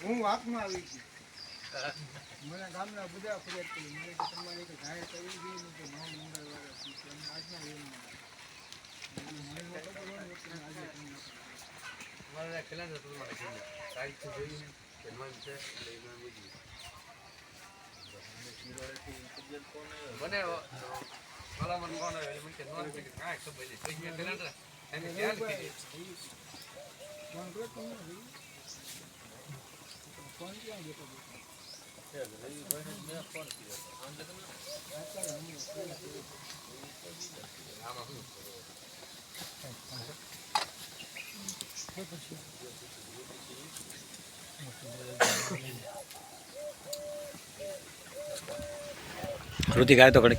હું વાતમાં આવી ગઈ મને ગામના બધા ફરિયાદ કરી મને તમારે જાહેર કરવી જોઈએ કે નવ મંગળવારે આજના ऋतिक आए तो खड़ी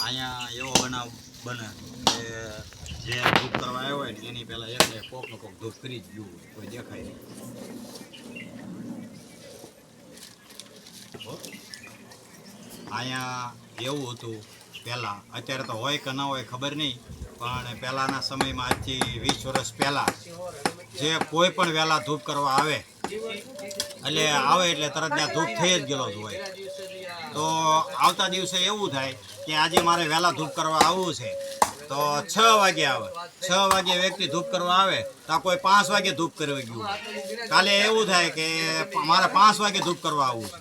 અહીંયા એવો બનાવ બને કે જે ધૂપ કરવા આવ્યો હોય ને એની પહેલાં એટલે કોકનો કોક ધૂપ કરી જ ગયું કોઈ દેખાય નહીં. અહીંયા એવું હતું પહેલાં, અત્યારે તો હોય કે ન હોય ખબર નહીં, પણ પહેલાંના સમયમાં આજથી 20 વર્ષ પહેલાં જે કોઈ પણ વહેલા ધૂપ કરવા આવે એટલે તરત ત્યાં ધૂપ થઈ જ ગયેલો જ હોય. તો આવતા દિવસે એવું થાય કે આજે મારે વહેલા ધૂપ કરવા આવવું છે તો 6 વાગે આવે. 6 વાગે વ્યક્તિ ધૂપ કરવા આવે તો કોઈ 5 વાગે ધૂપ કરવા ગયું. કાલે એવું થાય કે મારે 5 વાગે ધૂપ કરવા આવવું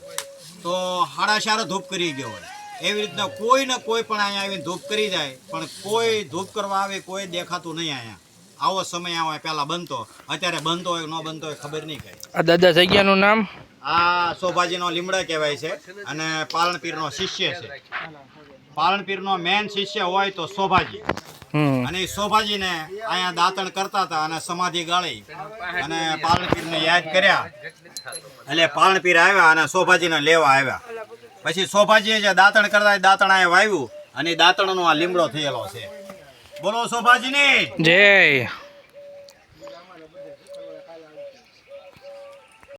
તો 4:30 ધૂપ કરી ગયો હોય. એવી રીતના કોઈ ને કોઈ પણ અહીંયા આવીને ધૂપ કરી જાય, પણ કોઈ ધૂપ કરવા આવે કોઈ દેખાતું નહીં. અહીંયા આવો સમય આવે પહેલાં બનતો, અત્યારે બનતો હોય ન બનતો હોય ખબર નહીં કઈ. આ દાદા જગ્યાનું નામ આ શોભાજીનો લીમડા કહેવાય છે અને પાલનપીરનો શિષ્ય છે. પાલનપીરનો મેન શિષ્ય હોય તો શોભાજી, અને એ શોભાજીને અહીંયા દાતણ કરતા હતા અને સમાધિ ગાળી અને પાલનપીરને યાદ કર્યા. એટલે પાલનપીર આવ્યા અને શોભાજીને લેવા આવ્યા. પછી શોભાજીએ જે દાતણ કરતા દાતણ અહીંયા વાવ્યું અને દાતણનો આ લીમડો થયેલો છે. બોલો શોભાજીની જય.